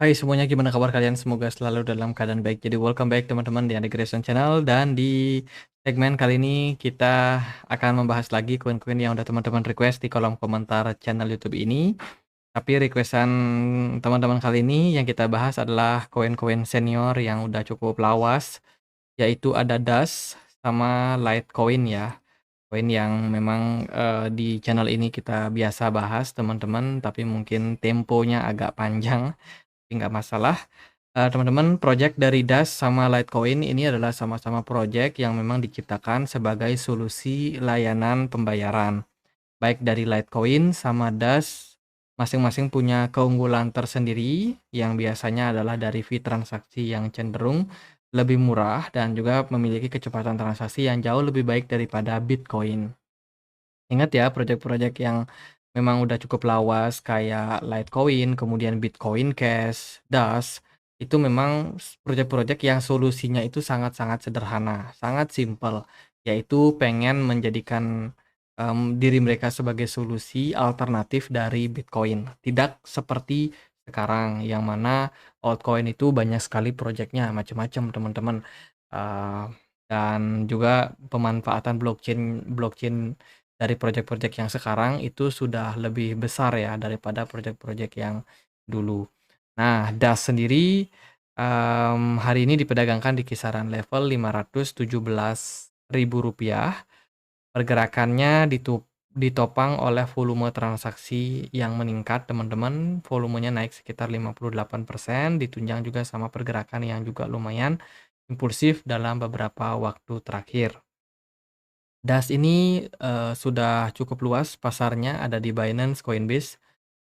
Hai semuanya, gimana kabar kalian? Semoga selalu dalam keadaan baik. Jadi welcome back teman-teman di Andi Creation Channel, dan di segmen kali ini kita akan membahas lagi koin-koin yang udah teman-teman request di kolom komentar channel YouTube ini. Tapi requestan teman-teman kali ini yang kita bahas adalah koin-koin senior yang udah cukup lawas, yaitu ada DAS sama Litecoin ya. Koin yang memang di channel ini kita biasa bahas teman-teman, tapi mungkin temponya agak panjang. Nggak masalah. Teman-teman, project dari DAS sama Litecoin ini adalah sama-sama project yang memang diciptakan sebagai solusi layanan pembayaran. Baik dari Litecoin sama DAS, masing-masing punya keunggulan tersendiri yang biasanya adalah dari fee transaksi yang cenderung lebih murah dan juga memiliki kecepatan transaksi yang jauh lebih baik daripada Bitcoin. Ingat ya, project-project yang memang udah cukup lawas kayak Litecoin, kemudian Bitcoin Cash, DAS, itu memang project-project yang solusinya itu sangat-sangat sederhana, sangat simpel, yaitu pengen menjadikan diri mereka sebagai solusi alternatif dari Bitcoin. Tidak seperti sekarang yang mana altcoin itu banyak sekali projectnya, macam-macam teman-teman. Eh, dan juga pemanfaatan blockchain blockchain dari project-project yang sekarang itu sudah lebih besar ya daripada project-project yang dulu. Nah, DAS sendiri hari ini diperdagangkan di kisaran level Rp517.000. Pergerakannya ditopang oleh volume transaksi yang meningkat, teman-teman. Volumenya naik sekitar 58%, ditunjang juga sama pergerakan yang juga lumayan impulsif dalam beberapa waktu terakhir. DAS ini sudah cukup luas pasarnya, ada di Binance, Coinbase,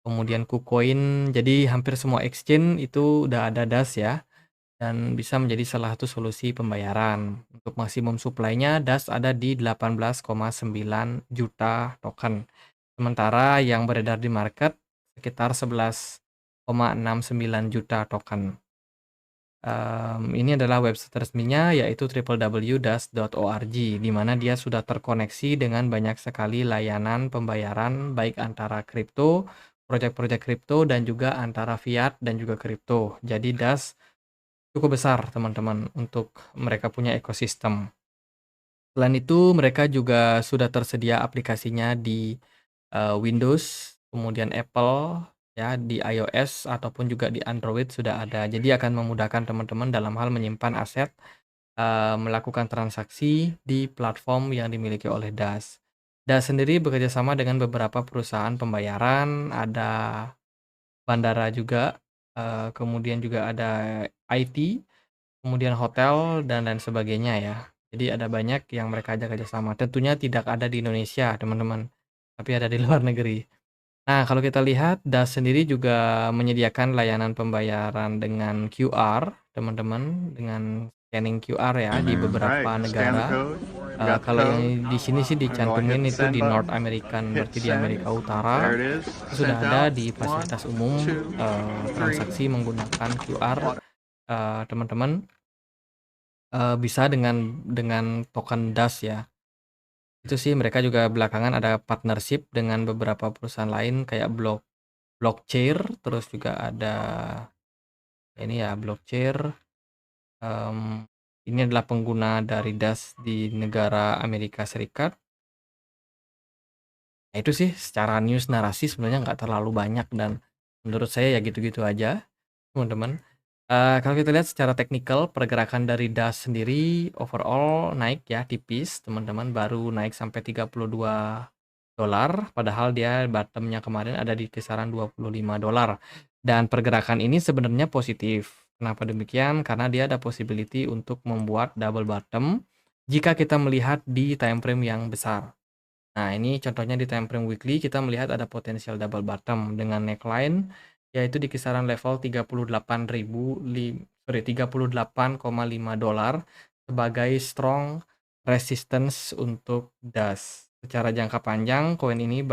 kemudian KuCoin. Jadi hampir semua exchange itu udah ada DAS ya, dan bisa menjadi salah satu solusi pembayaran. Untuk maksimum supply-nya, DAS ada di 18,9 juta token. Sementara yang beredar di market sekitar 11,69 juta token. Ini adalah website resminya, yaitu www.das.org, di mana dia sudah terkoneksi dengan banyak sekali layanan pembayaran baik antara kripto, proyek-proyek kripto, dan juga antara fiat dan juga kripto. Jadi DAS cukup besar teman-teman untuk mereka punya ekosistem. Selain itu mereka juga sudah tersedia aplikasinya di Windows, kemudian Apple, ya, di iOS ataupun juga di Android sudah ada. Jadi akan memudahkan teman-teman dalam hal menyimpan aset, melakukan transaksi di platform yang dimiliki oleh DAS. DAS sendiri bekerja sama dengan beberapa perusahaan pembayaran, ada bandara juga, kemudian juga ada IT, kemudian hotel, dan lain sebagainya ya. Jadi ada banyak yang mereka ajak kerja sama. Tentunya tidak ada di Indonesia, teman-teman, tapi ada di luar negeri. Nah, kalau kita lihat, DAS sendiri juga menyediakan layanan pembayaran dengan QR, teman-teman, dengan scanning QR ya di All right, beberapa just scan the negara. code. We got the Kalau code. yang di sini sih I'm going to hit dicantumin the itu send di North button. American, Hit berarti di send. Amerika Utara. There it is. Itu sudah Sent ada out. di One, fasilitas umum two, three. transaksi menggunakan QR. Teman-teman bisa dengan token DAS ya. Itu sih mereka juga belakangan ada partnership dengan beberapa perusahaan lain kayak Blockchair, terus juga ada ini ya Blockchair. Ini adalah pengguna dari DAS di negara Amerika Serikat. Nah, itu sih secara news narasi sebenarnya nggak terlalu banyak, dan menurut saya ya gitu-gitu aja, teman-teman. Kalau kita lihat secara teknikal, pergerakan dari DAS sendiri overall naik ya tipis, teman-teman, baru naik sampai $32, padahal dia bottomnya kemarin ada di kisaran $25. Dan pergerakan ini sebenarnya positif. Kenapa demikian? Karena dia ada possibility untuk membuat double bottom jika kita melihat di time frame yang besar. Nah, ini contohnya di time frame weekly kita melihat ada potensial double bottom dengan neckline yaitu di kisaran level 38,5 sebagai strong resistance untuk DAS. Secara jangka panjang, koin ini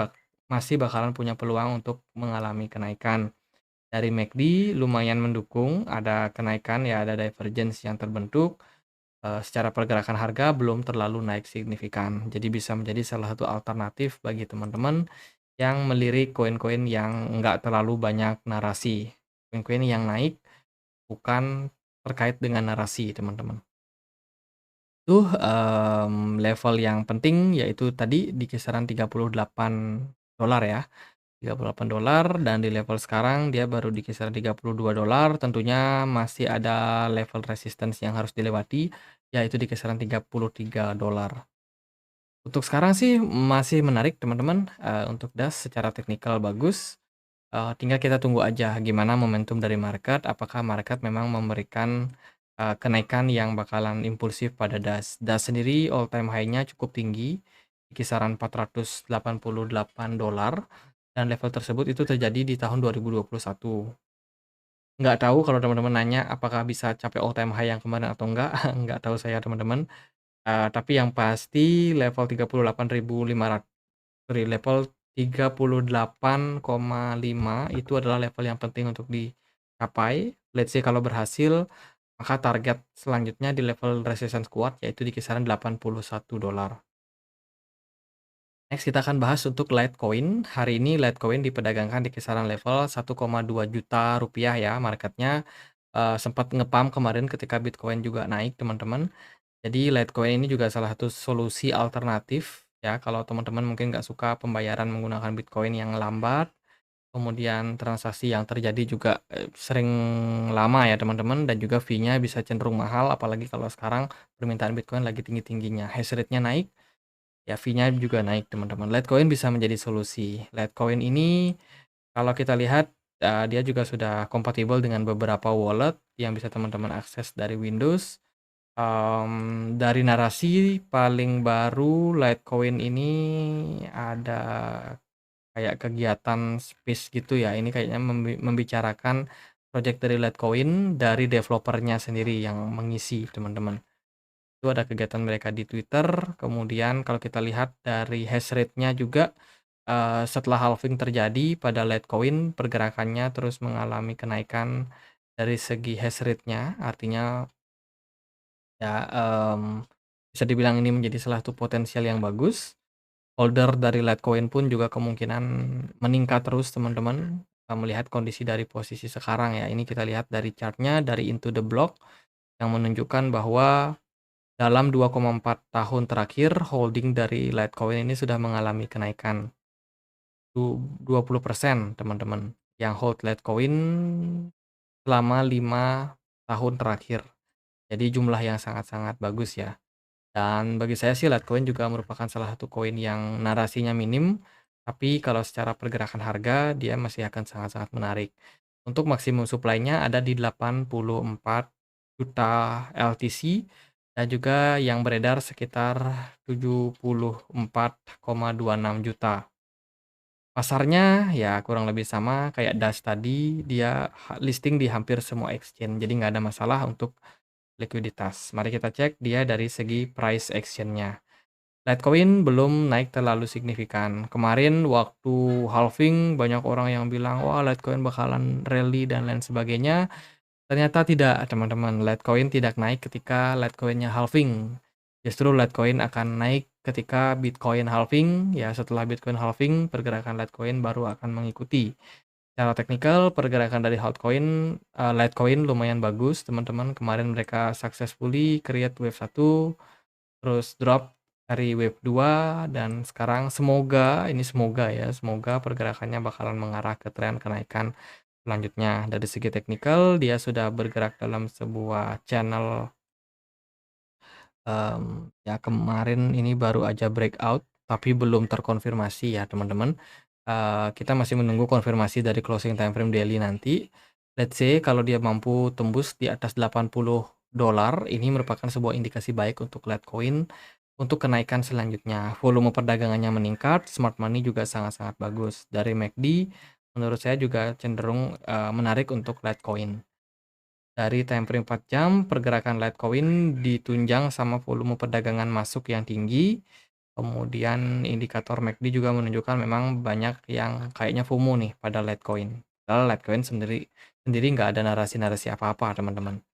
masih bakalan punya peluang untuk mengalami kenaikan. Dari MACD lumayan mendukung, ada kenaikan ya, ada divergence yang terbentuk. Secara pergerakan harga belum terlalu naik signifikan. Jadi bisa menjadi salah satu alternatif bagi teman-teman yang melirik koin-koin yang nggak terlalu banyak narasi. koin-koin yang naik bukan terkait dengan narasi, teman-teman. Itu, level yang penting yaitu tadi di kisaran $38 ya, $38 dan di level sekarang dia baru di kisaran $32, tentunya masih ada level resistance yang harus dilewati, yaitu di kisaran $33. Untuk sekarang sih masih menarik teman-teman, untuk DAS secara teknikal bagus, tinggal kita tunggu aja gimana momentum dari market, apakah market memang memberikan, kenaikan yang bakalan impulsif pada DAS. DAS sendiri all time high-nya cukup tinggi, di kisaran $488 dan level tersebut itu terjadi di tahun 2021. Nggak tahu kalau teman-teman nanya apakah bisa capai all time high yang kemarin atau enggak, nggak tahu saya teman-teman, tapi yang pasti level 38.500 sorry, level 38,5 itu adalah level yang penting untuk dicapai. Let's say kalau berhasil, maka target selanjutnya di level resistance kuat yaitu di kisaran $81. Next kita akan bahas untuk Litecoin. Hari ini Litecoin diperdagangkan di kisaran level 1,2 juta rupiah ya marketnya, sempat nge-pump kemarin ketika Bitcoin juga naik teman-teman. Jadi Litecoin ini juga salah satu solusi alternatif ya kalau teman-teman mungkin nggak suka pembayaran menggunakan Bitcoin yang lambat, kemudian transaksi yang terjadi juga, sering lama ya teman-teman dan juga fee-nya bisa cenderung mahal apalagi kalau sekarang permintaan Bitcoin lagi tinggi-tingginya, hash rate-nya naik, ya fee-nya juga naik teman-teman. Litecoin bisa menjadi solusi. Litecoin ini kalau kita lihat, dia juga sudah kompatibel dengan beberapa wallet yang bisa teman-teman akses dari Windows. Dari narasi paling baru Litecoin ini ada kayak kegiatan space gitu ya, ini kayaknya membicarakan project dari Litecoin dari developernya sendiri yang mengisi teman-teman. Itu ada kegiatan mereka di Twitter, kemudian kalau kita lihat dari hash rate-nya juga, setelah halving terjadi pada Litecoin pergerakannya terus mengalami kenaikan dari segi hash rate-nya, artinya ya, bisa dibilang ini menjadi salah satu potensial yang bagus. Holder dari Litecoin pun juga kemungkinan meningkat terus teman-teman, melihat kondisi dari posisi sekarang ya. Ini kita lihat dari chart-nya dari Into the Block yang menunjukkan bahwa dalam 2,4 tahun terakhir holding dari Litecoin ini sudah mengalami kenaikan 20% teman-teman, yang hold Litecoin selama 5 tahun terakhir. Jadi jumlah yang sangat-sangat bagus ya. Dan bagi saya sih Litecoin juga merupakan salah satu koin yang narasinya minim, tapi kalau secara pergerakan harga dia masih akan sangat-sangat menarik. Untuk maksimum supply-nya ada di 84 juta LTC dan juga yang beredar sekitar 74,26 juta. Pasarnya ya kurang lebih sama kayak DAS tadi, dia listing di hampir semua exchange, jadi nggak ada masalah untuk likuiditas. Mari kita cek dia dari segi price action-nya. Litecoin belum naik terlalu signifikan. Kemarin waktu halving banyak orang yang bilang, "Wah, Litecoin bakalan rally dan lain sebagainya." Ternyata tidak, teman-teman. Litecoin tidak naik ketika Litecoin-nya halving. Justru Litecoin akan naik ketika Bitcoin halving, ya setelah Bitcoin halving, pergerakan Litecoin baru akan mengikuti. Secara teknikal, pergerakan dari altcoin, Litecoin lumayan bagus, teman-teman. Kemarin mereka successfully create wave 1, terus drop dari wave 2, dan sekarang semoga ya, semoga pergerakannya bakalan mengarah ke tren kenaikan selanjutnya. Dari segi teknikal, dia sudah bergerak dalam sebuah channel, ya kemarin ini baru aja breakout, tapi belum terkonfirmasi ya teman-teman. Kita masih menunggu konfirmasi dari closing time frame daily nanti. Let's say kalau dia mampu tembus di atas $80, ini merupakan sebuah indikasi baik untuk Litecoin untuk kenaikan selanjutnya. Volume perdagangannya meningkat, smart money juga sangat-sangat bagus. Dari MACD, menurut saya juga cenderung menarik untuk Litecoin. Dari time frame 4 jam, pergerakan Litecoin ditunjang sama volume perdagangan masuk yang tinggi. Kemudian indikator MACD juga menunjukkan memang banyak yang kayaknya FOMO nih pada Litecoin. Padahal Litecoin sendiri sendiri nggak ada narasi-narasi apa-apa teman-teman.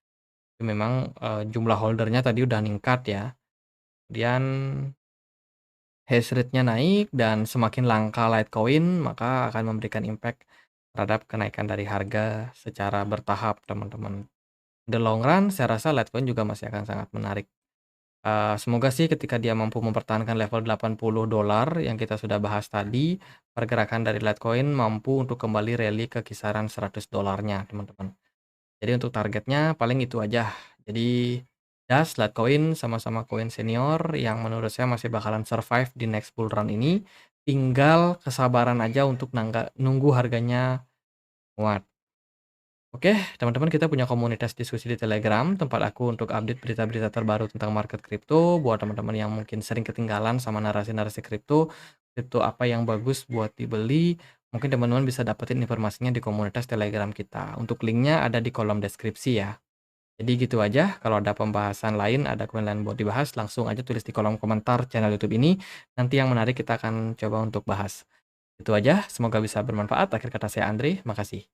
Memang jumlah holdernya tadi udah ningkat ya. Kemudian hash rate-nya naik dan semakin langka Litecoin maka akan memberikan impact terhadap kenaikan dari harga secara bertahap, teman-teman. The long run, saya rasa Litecoin juga masih akan sangat menarik. Semoga sih ketika dia mampu mempertahankan level $80 yang kita sudah bahas tadi, pergerakan dari Litecoin mampu untuk kembali rally ke kisaran $100-nya, teman-teman. Jadi untuk targetnya paling itu aja. Jadi Das, Litecoin sama-sama koin senior yang menurut saya masih bakalan survive di next bull run ini. Tinggal kesabaran aja untuk nunggu harganya nguat. Oke, teman-teman, kita punya komunitas diskusi di Telegram, tempat aku untuk update berita-berita terbaru tentang market kripto. Buat teman-teman yang mungkin sering ketinggalan sama narasi-narasi kripto, kripto apa yang bagus buat dibeli, mungkin teman-teman bisa dapetin informasinya di komunitas Telegram kita. Untuk linknya ada di kolom deskripsi ya. Jadi gitu aja, kalau ada pembahasan lain, ada koin lain buat dibahas, langsung aja tulis di kolom komentar channel YouTube ini. Nanti yang menarik kita akan coba untuk bahas. Itu aja, semoga bisa bermanfaat. Akhir kata saya Andre, makasih.